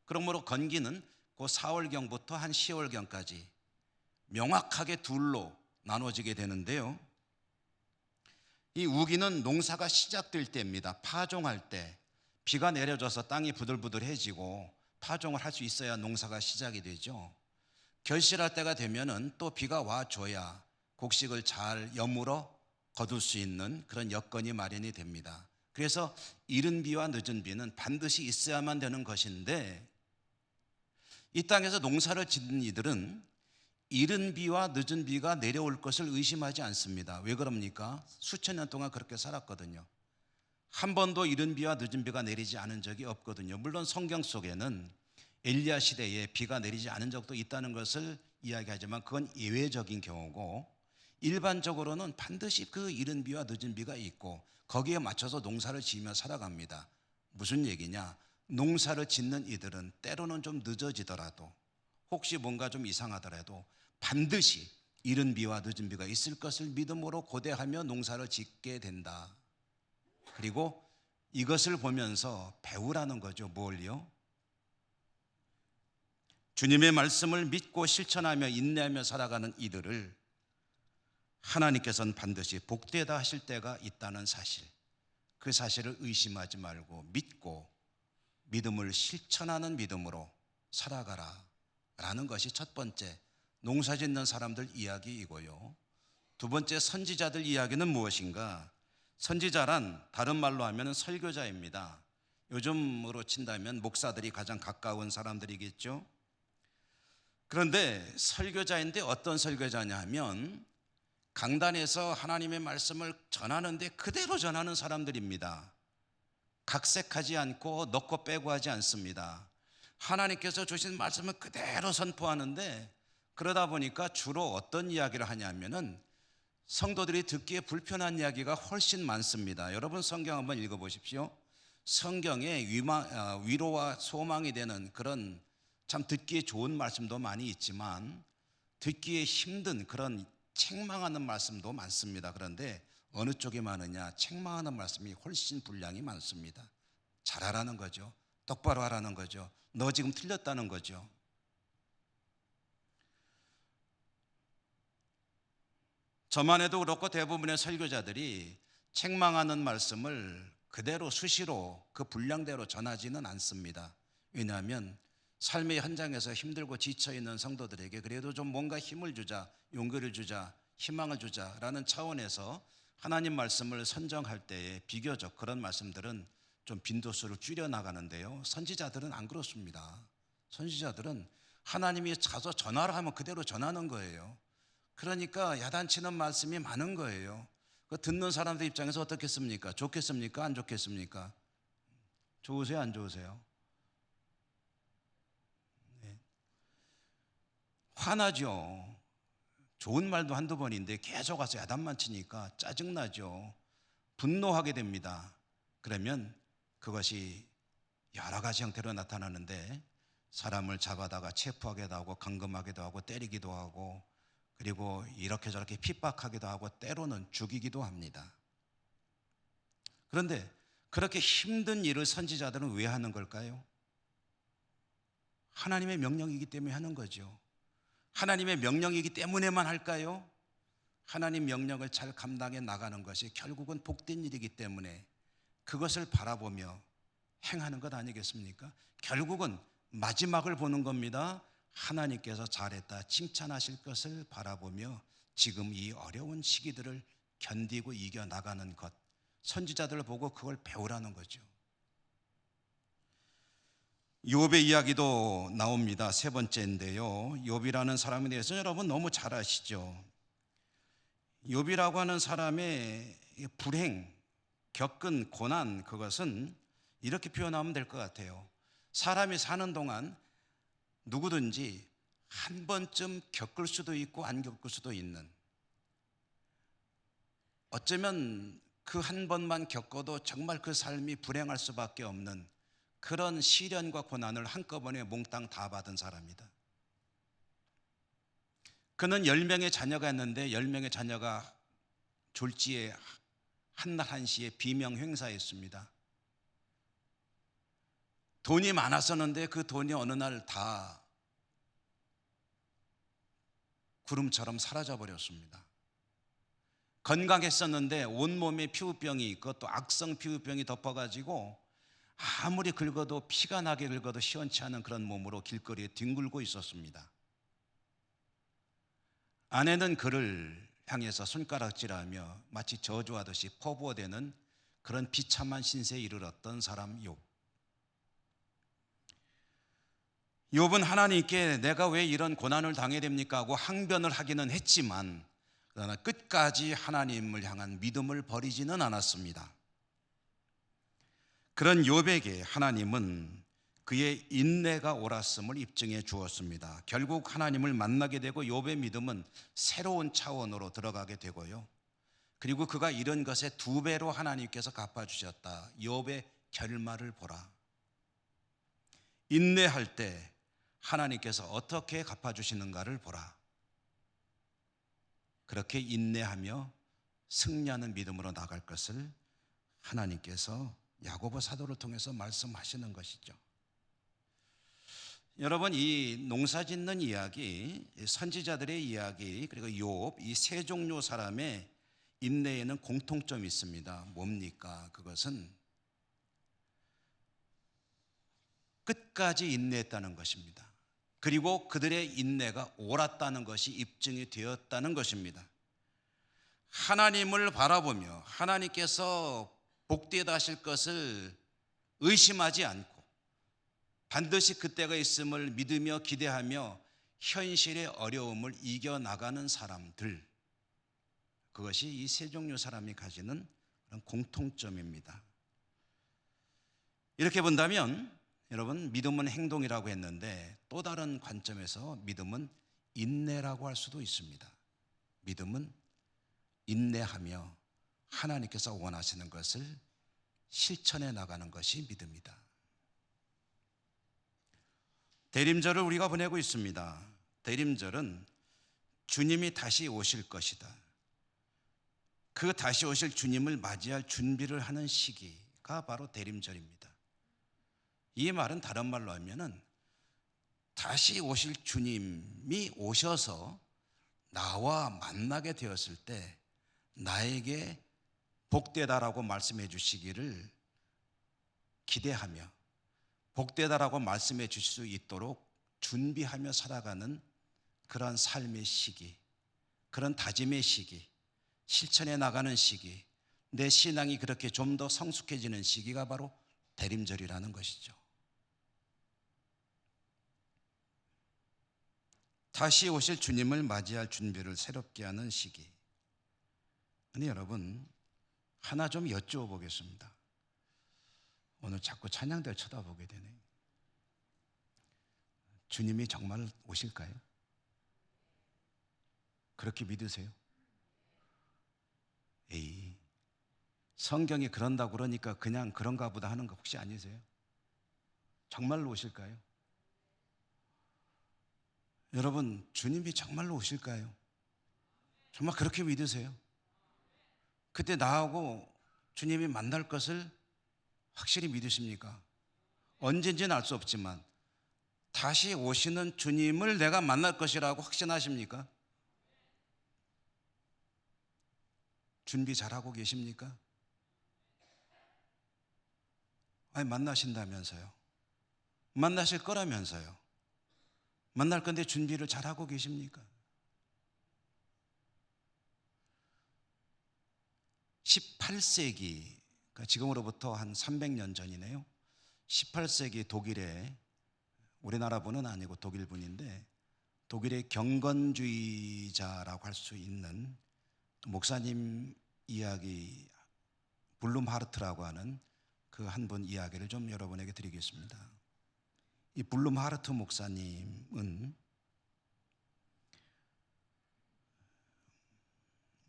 그러므로 건기는 그 4월경부터 한 10월경까지 명확하게 둘로 나눠지게 되는데요. 이 우기는 농사가 시작될 때입니다. 파종할 때 비가 내려져서 땅이 부들부들해지고 파종을 할 수 있어야 농사가 시작이 되죠. 결실할 때가 되면은 또 비가 와줘야 곡식을 잘 여물어 거둘 수 있는 그런 여건이 마련이 됩니다. 그래서 이른 비와 늦은 비는 반드시 있어야만 되는 것인데, 이 땅에서 농사를 짓는 이들은 이른 비와 늦은 비가 내려올 것을 의심하지 않습니다. 왜 그럽니까? 수천 년 동안 그렇게 살았거든요. 한 번도 이른 비와 늦은 비가 내리지 않은 적이 없거든요. 물론 성경 속에는 엘리야 시대에 비가 내리지 않은 적도 있다는 것을 이야기하지만 그건 예외적인 경우고, 일반적으로는 반드시 그 이른 비와 늦은 비가 있고 거기에 맞춰서 농사를 지으며 살아갑니다. 무슨 얘기냐? 농사를 짓는 이들은 때로는 좀 늦어지더라도, 혹시 뭔가 좀 이상하더라도 반드시 이른 비와 늦은 비가 있을 것을 믿음으로 고대하며 농사를 짓게 된다. 그리고 이것을 보면서 배우라는 거죠. 뭘요? 주님의 말씀을 믿고 실천하며 인내하며 살아가는 이들을 하나님께서는 반드시 복되다 하실 때가 있다는 사실, 그 사실을 의심하지 말고 믿고 믿음을 실천하는 믿음으로 살아가라 라는 것이 첫 번째 농사짓는 사람들 이야기이고요. 두 번째 선지자들 이야기는 무엇인가? 선지자란 다른 말로 하면 설교자입니다. 요즘으로 친다면 목사들이 가장 가까운 사람들이겠죠. 그런데 설교자인데 어떤 설교자냐 하면 강단에서 하나님의 말씀을 전하는데 그대로 전하는 사람들입니다. 각색하지 않고 넣고 빼고 하지 않습니다. 하나님께서 주신 말씀을 그대로 선포하는데, 그러다 보니까 주로 어떤 이야기를 하냐면은 성도들이 듣기에 불편한 이야기가 훨씬 많습니다. 여러분 성경 한번 읽어보십시오. 성경에 위로와 소망이 되는 그런 참 듣기에 좋은 말씀도 많이 있지만 듣기에 힘든 그런 책망하는 말씀도 많습니다. 그런데 어느 쪽이 많으냐? 책망하는 말씀이 훨씬 분량이 많습니다. 잘하라는 거죠. 똑바로 하라는 거죠. 너 지금 틀렸다는 거죠. 저만 해도 그렇고 대부분의 설교자들이 책망하는 말씀을 그대로 수시로 그 분량대로 전하지는 않습니다. 왜냐하면 삶의 현장에서 힘들고 지쳐있는 성도들에게 그래도 좀 뭔가 힘을 주자, 용기를 주자, 희망을 주자라는 차원에서 하나님 말씀을 선정할 때에 비교적 그런 말씀들은 좀 빈도수를 줄여나가는데요, 선지자들은 안 그렇습니다. 선지자들은 하나님이 가서 전하라 하면 그대로 전하는 거예요. 그러니까 야단치는 말씀이 많은 거예요. 그 듣는 사람들 입장에서 어떻겠습니까? 좋겠습니까? 안 좋겠습니까? 좋으세요? 안 좋으세요? 네. 화나죠. 좋은 말도 한두 번인데 계속 와서 야단만 치니까 짜증나죠. 분노하게 됩니다. 그러면 그것이 여러 가지 형태로 나타나는데 사람을 잡아다가 체포하기도 하고 감금하기도 하고 때리기도 하고 그리고 이렇게 저렇게 핍박하기도 하고 때로는 죽이기도 합니다. 그런데 그렇게 힘든 일을 선지자들은 왜 하는 걸까요? 하나님의 명령이기 때문에 하는 거죠. 하나님의 명령이기 때문에만 할까요? 하나님 명령을 잘 감당해 나가는 것이 결국은 복된 일이기 때문에 그것을 바라보며 행하는 것 아니겠습니까? 결국은 마지막을 보는 겁니다. 하나님께서 잘했다 칭찬하실 것을 바라보며 지금 이 어려운 시기들을 견디고 이겨나가는 것, 선지자들을 보고 그걸 배우라는 거죠. 욥의 이야기도 나옵니다. 세 번째인데요, 욥이라는 사람에 대해서 여러분 너무 잘 아시죠. 욥이라고 하는 사람의 불행, 겪은 고난, 그것은 이렇게 표현하면 될 것 같아요. 사람이 사는 동안 누구든지 한 번쯤 겪을 수도 있고 안 겪을 수도 있는, 어쩌면 그 한 번만 겪어도 정말 그 삶이 불행할 수밖에 없는 그런 시련과 고난을 한꺼번에 몽땅 다 받은 사람이다. 그는 10명의 자녀가 있는데 10명의 자녀가 졸지에 한날 한시에 비명 행사했습니다. 돈이 많았었는데 그 돈이 어느 날 다 구름처럼 사라져 버렸습니다. 건강했었는데 온몸에 피부병이, 그것도 악성 피부병이 덮어가지고 아무리 긁어도 피가 나게 긁어도 시원치 않은 그런 몸으로 길거리에 뒹굴고 있었습니다. 아내는 그를 향해서 손가락질하며 마치 저주하듯이 포부어대는 그런 비참한 신세에 이르렀던 사람 욥. 욥은 하나님께 내가 왜 이런 고난을 당해야 됩니까 하고 항변을 하기는 했지만 그러나 끝까지 하나님을 향한 믿음을 버리지는 않았습니다. 그런 욥에게 하나님은 그의 인내가 옳았음을 입증해 주었습니다. 결국 하나님을 만나게 되고 욥의 믿음은 새로운 차원으로 들어가게 되고요, 그리고 그가 이런 것에 2배로 하나님께서 갚아주셨다. 욥의 결말을 보라. 인내할 때 하나님께서 어떻게 갚아주시는가를 보라. 그렇게 인내하며 승리하는 믿음으로 나갈 것을 하나님께서 야고보 사도를 통해서 말씀하시는 것이죠. 여러분, 이 농사 짓는 이야기, 선지자들의 이야기, 그리고 욥, 이 세 종류 사람의 인내에는 공통점이 있습니다. 뭡니까? 그것은 끝까지 인내했다는 것입니다. 그리고 그들의 인내가 옳았다는 것이 입증이 되었다는 것입니다. 하나님을 바라보며 하나님께서 복되다 하실 것을 의심하지 않고 반드시 그때가 있음을 믿으며 기대하며 현실의 어려움을 이겨나가는 사람들, 그것이 이 세 종류 사람이 가지는 그런 공통점입니다. 이렇게 본다면 여러분, 믿음은 행동이라고 했는데 또 다른 관점에서 믿음은 인내라고 할 수도 있습니다. 믿음은 인내하며 하나님께서 원하시는 것을 실천해 나가는 것이 믿음이다. 대림절을 우리가 보내고 있습니다. 대림절은 주님이 다시 오실 것이다. 그 다시 오실 주님을 맞이할 준비를 하는 시기가 바로 대림절입니다. 이 말은 다른 말로 하면은 다시 오실 주님이 오셔서 나와 만나게 되었을 때 나에게 복되다라고 말씀해 주시기를 기대하며 복되다라고 말씀해 주실 수 있도록 준비하며 살아가는 그런 삶의 시기, 그런 다짐의 시기, 실천해 나가는 시기, 내 신앙이 그렇게 좀 더 성숙해지는 시기가 바로 대림절이라는 것이죠. 다시 오실 주님을 맞이할 준비를 새롭게 하는 시기. 근데 여러분, 하나 좀 여쭈어보겠습니다. 오늘 자꾸 찬양대를 쳐다보게 되네. 주님이 정말 오실까요? 그렇게 믿으세요? 에이, 성경이 그런다고 그러니까 그냥 그런가 보다 하는 거 혹시 아니세요? 정말로 오실까요? 여러분, 주님이 정말로 오실까요? 정말 그렇게 믿으세요? 그때 나하고 주님이 만날 것을 확실히 믿으십니까? 언젠지는 알 수 없지만 다시 오시는 주님을 내가 만날 것이라고 확신하십니까? 준비 잘하고 계십니까? 아니, 만나신다면서요. 만나실 거라면서요. 만날 건데 준비를 잘하고 계십니까? 18세기, 그러니까 지금으로부터 한 300년 전이네요. 18세기 독일에, 우리나라 분은 아니고 독일 분인데 독일의 경건주의자라고 할 수 있는 목사님 이야기, 블룸하르트라고 하는 그 한 분 이야기를 좀 여러분에게 드리겠습니다. 이 블룸하르트 목사님은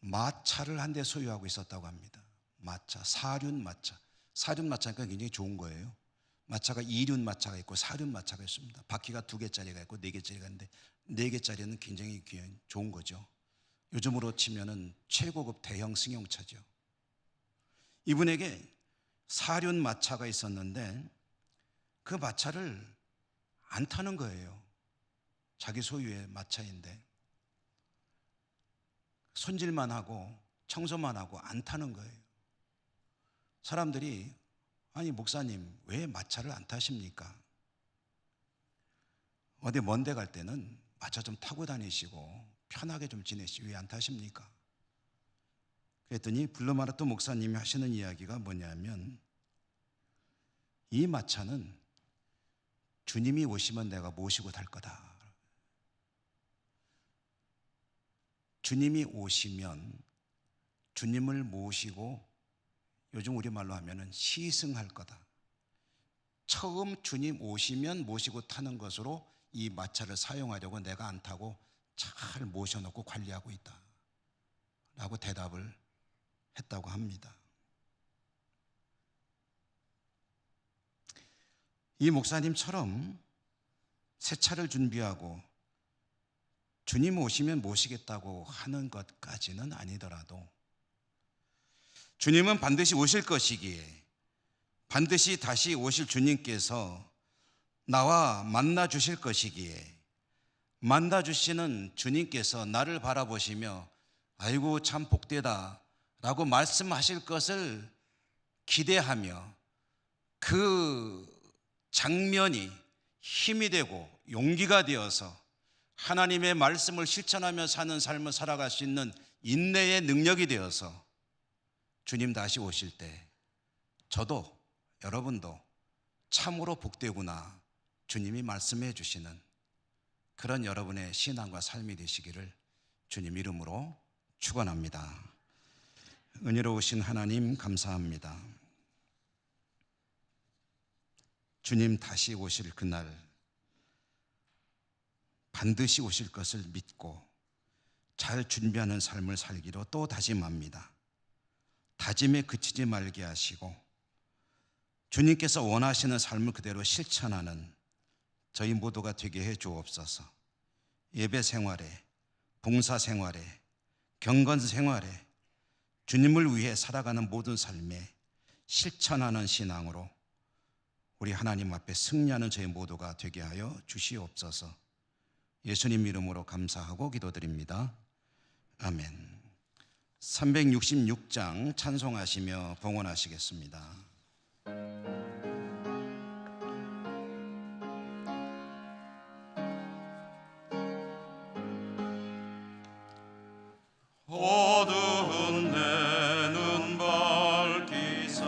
마차를 한 대 소유하고 있었다고 합니다. 마차, 사륜 마차. 사륜 마차니까 굉장히 좋은 거예요. 마차가 2륜 마차가 있고 4륜 마차가 있습니다. 바퀴가 2개짜리가 있고 4개짜리가 있는데 4개짜리는 굉장히 좋은 거죠. 요즘으로 치면은 최고급 대형 승용차죠. 이분에게 4륜 마차가 있었는데 그 마차를 안 타는 거예요. 자기 소유의 마차인데 손질만 하고 청소만 하고 안 타는 거예요. 사람들이, 아니 목사님 왜 마차를 안 타십니까? 어디 먼데 갈 때는 마차 좀 타고 다니시고 편하게 좀 지내시고 왜 안 타십니까? 그랬더니 블룸하르트 목사님이 하시는 이야기가 뭐냐면, 이 마차는 주님이 오시면 내가 모시고 탈 거다. 주님이 오시면 주님을 모시고, 요즘 우리말로 하면은 시승할 거다. 처음 주님 오시면 모시고 타는 것으로 이 마차를 사용하려고 내가 안 타고 잘 모셔놓고 관리하고 있다 라고 대답을 했다고 합니다. 이 목사님처럼 새 차를 준비하고 주님 오시면 모시겠다고 하는 것까지는 아니더라도 주님은 반드시 오실 것이기에 반드시 다시 오실 주님께서 나와 만나 주실 것이기에 만나 주시는 주님께서 나를 바라보시며 아이고 참 복되다 라고 말씀하실 것을 기대하며 그 장면이 힘이 되고 용기가 되어서 하나님의 말씀을 실천하며 사는 삶을 살아갈 수 있는 인내의 능력이 되어서 주님 다시 오실 때 저도 여러분도 참으로 복되구나 주님이 말씀해 주시는 그런 여러분의 신앙과 삶이 되시기를 주님 이름으로 축원합니다. 은혜로우신 하나님 감사합니다. 주님 다시 오실 그날 반드시 오실 것을 믿고 잘 준비하는 삶을 살기로 또 다짐합니다. 다짐에 그치지 말게 하시고 주님께서 원하시는 삶을 그대로 실천하는 저희 모두가 되게 해 주옵소서. 예배 생활에, 봉사 생활에, 경건 생활에 주님을 위해 살아가는 모든 삶에 실천하는 신앙으로 우리 하나님 앞에 승리하는 저희 모두가 되게 하여 주시옵소서. 예수님 이름으로 감사하고 기도드립니다. 아멘. 366장 찬송하시며 봉헌하시겠습니다. 어두운 내 눈 밝히사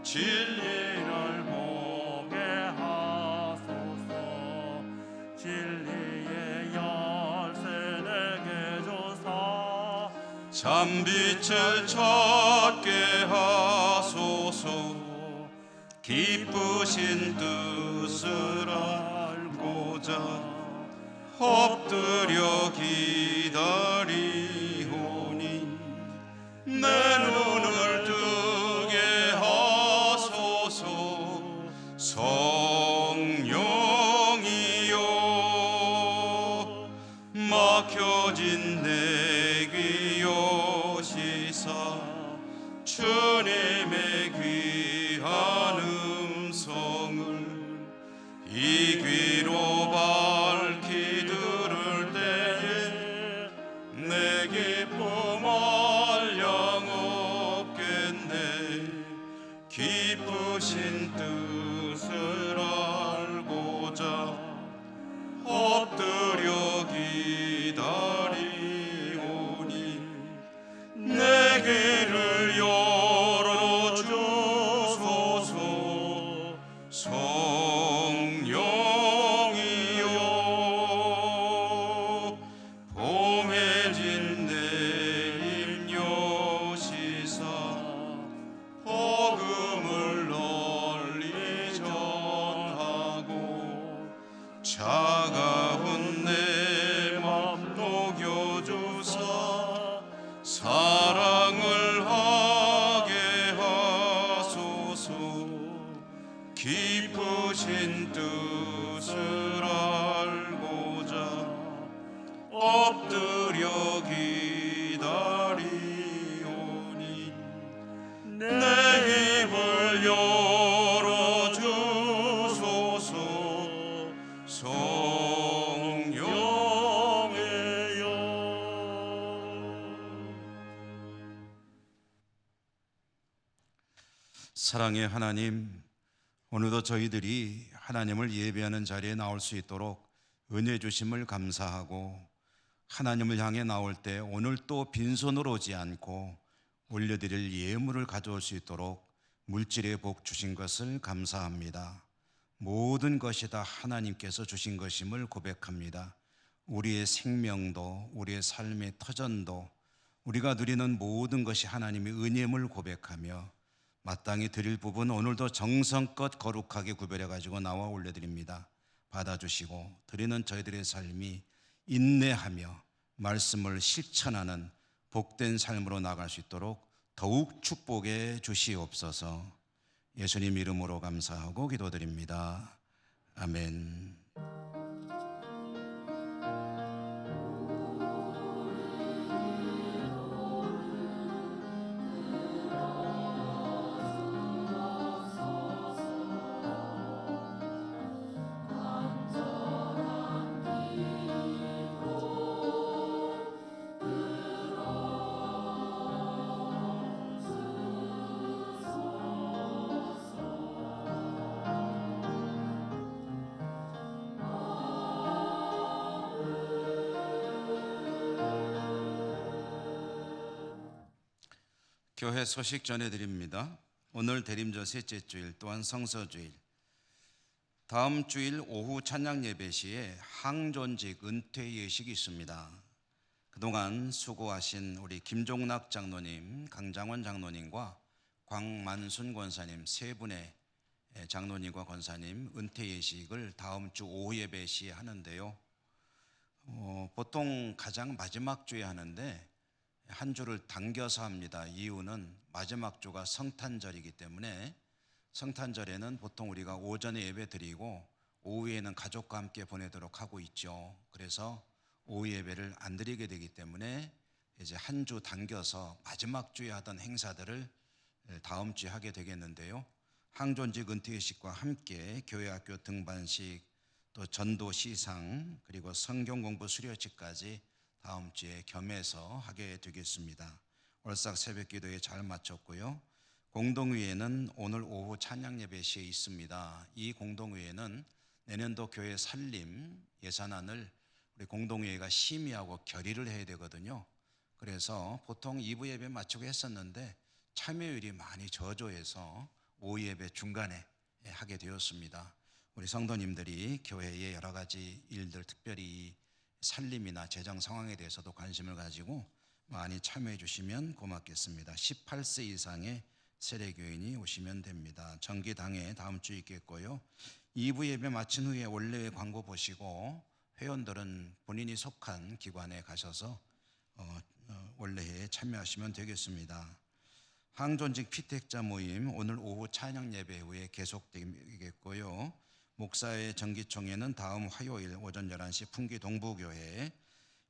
진리를 보게 하소서. 진리의 열쇠 내게 주사 참빛을 찾게 하소서. 기쁘신 뜻을 알고자 엎드려 기다리오니 내 눈을 뜨게 하소서. 성령이여 막혀진 내 귀 여시사 주님의 귀한 음성을 이 귀로 밝히 들을 때에 내 기쁨 한량 없겠네. 기쁘신 뜻을 알고자 엎드려 기다리오니 내 귀를 열어주소서. 성령이여 봉해진 내 입 여시사 복음을 널리 전하고 차가운 내 맘 녹여주사 사랑을 하게 하소서. 기쁘신 뜻을 알고자 엎드려 기다리오니 내 입을 열어주소서. 성령이여 사랑의 하나님, 오늘도 저희들이 하나님을 예배하는 자리에 나올 수 있도록 은혜 주심을 감사하고 하나님을 향해 나올 때 오늘 또 빈손으로 오지 않고 올려드릴 예물을 가져올 수 있도록 물질의 복 주신 것을 감사합니다. 모든 것이 다 하나님께서 주신 것임을 고백합니다. 우리의 생명도 우리의 삶의 터전도 우리가 누리는 모든 것이 하나님의 은혜임을 고백하며 마땅히 드릴 부분 오늘도 정성껏 거룩하게 구별해 가지고 나와 올려드립니다. 받아주시고 드리는 저희들의 삶이 인내하며 말씀을 실천하는 복된 삶으로 나갈 수 있도록 더욱 축복해 주시옵소서. 예수님 이름으로 감사하고 기도드립니다. 아멘. 교회 소식 전해드립니다. 오늘 대림절 셋째 주일 또한 성서주일, 다음 주일 오후 찬양 예배 시에 항존직 은퇴 예식이 있습니다. 그동안 수고하신 우리 김종락 장로님, 강장원 장로님과 광만순 권사님 세 분의 장로님과 권사님 은퇴 예식을 다음 주 오후 예배 시에 하는데요. 보통 가장 마지막 주에 하는데 한 주를 당겨서 합니다. 이유는 마지막 주가 성탄절이기 때문에 성탄절에는 보통 우리가 오전에 예배 드리고 오후에는 가족과 함께 보내도록 하고 있죠. 그래서 오후 예배를 안 드리게 되기 때문에 이제 한 주 당겨서 마지막 주에 하던 행사들을 다음 주에 하게 되겠는데요. 항존직 은퇴식과 함께 교회학교 등반식, 또 전도 시상, 그리고 성경 공부 수료식까지 다음 주에 겸해서 하게 되겠습니다. 월삭 새벽 기도에 잘 마쳤고요. 공동회의는 오늘 오후 찬양 예배 시에 있습니다. 이 공동회의는 내년도 교회 살림 예산안을 우리 공동회의가 심의하고 결의를 해야 되거든요. 그래서 보통 2부 예배 마치고 했었는데 참여율이 많이 저조해서 오후 예배 중간에 하게 되었습니다. 우리 성도님들이 교회의 여러 가지 일들, 특별히 살림이나 재정 상황에 대해서도 관심을 가지고 많이 참여해 주시면 고맙겠습니다. 18세 이상의 세례교인이 오시면 됩니다. 정기당회 다음 주에 있겠고요. 2부 예배 마친 후에 원래회 광고 보시고 회원들은 본인이 속한 기관에 가셔서 원래회에 참여하시면 되겠습니다. 항존직 피택자 모임 오늘 오후 찬양 예배 후에 계속되겠고요. 목사의 정기총회는 다음 화요일 오전 11시 풍기 동부교회,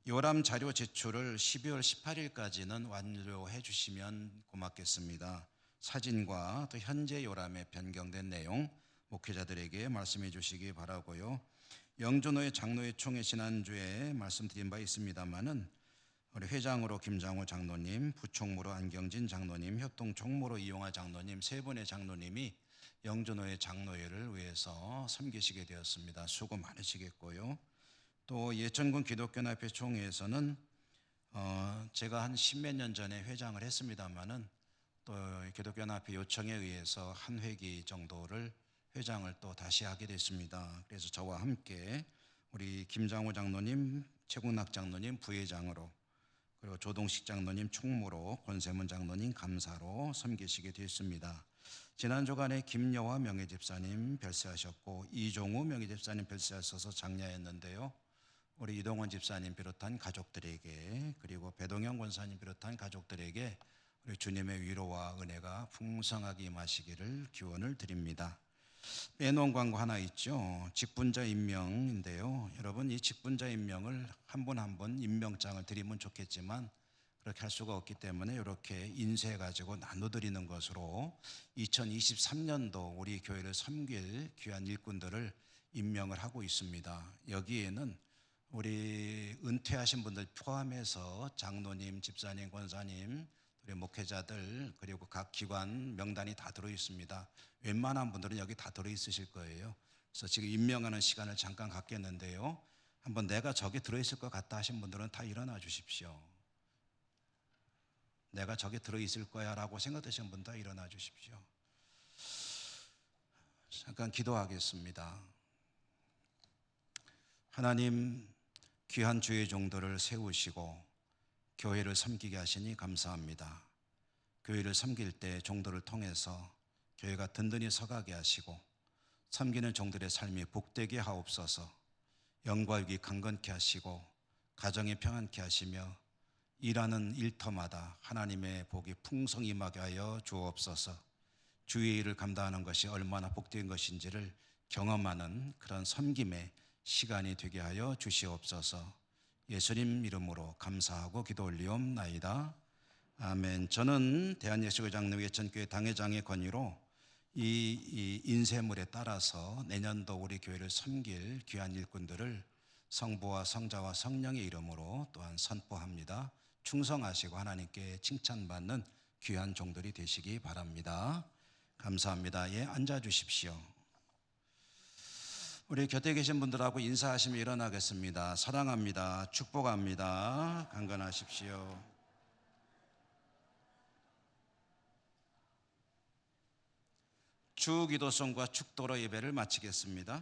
요람 자료 제출을 12월 18일까지는 완료해 주시면 고맙겠습니다. 사진과 또 현재 요람에 변경된 내용 목회자들에게 말씀해 주시기 바라고요. 영준호의 장로회 총회 지난주에 말씀드린 바 있습니다마는 우리 회장으로 김장호 장로님, 부총무로 안경진 장로님, 협동총무로 이용하 장로님 세 분의 장로님이 영준호의 장로회를 위해서 섬기시게 되었습니다. 수고 많으시겠고요. 또 예천군 기독교연합회 총회에서는 제가 한 십몇 년 전에 회장을 했습니다마는 또 기독교연합회 요청에 의해서 한 회기 정도를 회장을 또 다시 하게 됐습니다. 그래서 저와 함께 우리 김장호 장로님, 최국락 장로님 부회장으로, 그리고 조동식 장로님 총무로, 권세문 장로님 감사로 섬기시게 됐습니다. 지난 주간에 김여화 명예집사님 별세하셨고 이종우 명예집사님 별세하셔서 장려했는데요. 우리 이동원 집사님 비롯한 가족들에게, 그리고 배동영 권사님 비롯한 가족들에게 우리 주님의 위로와 은혜가 풍성하게 임하시기를 기원을 드립니다. 빼놓은 광고 하나 있죠. 직분자 임명인데요. 여러분, 이 직분자 임명을 한 분 한 분 임명장을 드리면 좋겠지만 그렇게 할 수가 없기 때문에 이렇게 인쇄해가지고 나눠드리는 것으로 2023년도 우리 교회를 섬길 귀한 일꾼들을 임명을 하고 있습니다. 여기에는 우리 은퇴하신 분들 포함해서 장로님, 집사님, 권사님, 우리 목회자들, 그리고 각 기관 명단이 다 들어 있습니다. 웬만한 분들은 여기 다 들어 있으실 거예요. 그래서 지금 임명하는 시간을 잠깐 갖겠는데요. 한번 내가 저기 들어 있을 것 같다 하신 분들은 다 일어나 주십시오. 내가 저기 들어 있을 거야 라고 생각되시는 분 다 일어나 주십시오. 잠깐 기도하겠습니다. 하나님, 귀한 주의 종들을 세우시고 교회를 섬기게 하시니 감사합니다. 교회를 섬길 때 종들을 통해서 교회가 든든히 서가게 하시고 섬기는 종들의 삶이 복되게 하옵소서. 영과 육이 강건케 하시고 가정이 평안케 하시며 일하는 일터마다 하나님의 복이 풍성히 임하게 하여 주옵소서. 주의 일을 감당하는 것이 얼마나 복된 것인지를 경험하는 그런 섬김의 시간이 되게 하여 주시옵소서. 예수님 이름으로 감사하고 기도 올리옵나이다. 아멘. 저는 대한예수교장로 예천교회 당회장의 권유로 이 인쇄물에 따라서 내년도 우리 교회를 섬길 귀한 일꾼들을 성부와 성자와 성령의 이름으로 또한 선포합니다. 충성하시고 하나님께 칭찬받는 귀한 종들이 되시기 바랍니다. 감사합니다. 예, 앉아 주십시오. 우리 곁에 계신 분들하고 인사하시며 일어나겠습니다. 사랑합니다. 축복합니다. 강건하십시오. 주기도송과 축도로 예배를 마치겠습니다.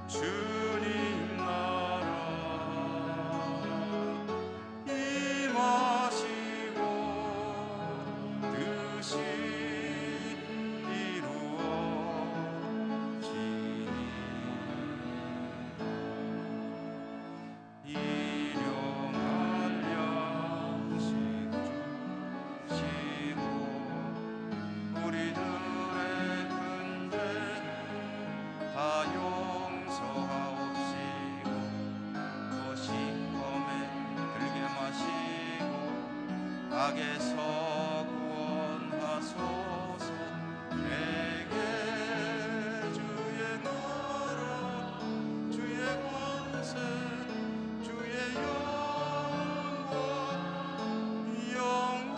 주님 나라 임하시고 뜻이 이루어지니 일용할 양식 주시고 우리들의 큰죄 다 용서하옵시고 또 시험에 들게 마시고 악에서 구원하소서. 내게 주의 나라 주의 권세 주의 영광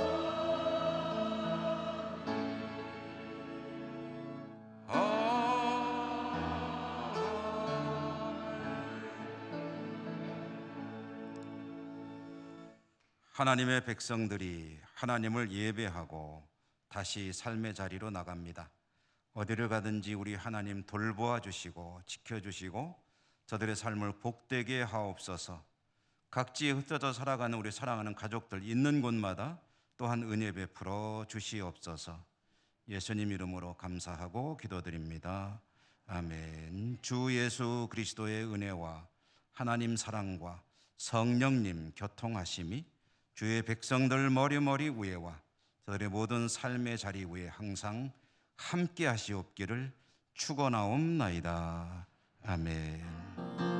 하나님의 백성들이 하나님을 예배하고 다시 삶의 자리로 나갑니다. 어디를 가든지 우리 하나님 돌보아 주시고 지켜주시고 저들의 삶을 복되게 하옵소서. 각지에 흩어져 살아가는 우리 사랑하는 가족들 있는 곳마다 또한 은혜 베풀어 주시옵소서. 예수님 이름으로 감사하고 기도드립니다. 아멘. 주 예수 그리스도의 은혜와 하나님 사랑과 성령님 교통하심이 주의 백성들 머리머리 위에와 저들의 모든 삶의 자리 위에 항상 함께 하시옵기를 축원하옵나이다. 아멘.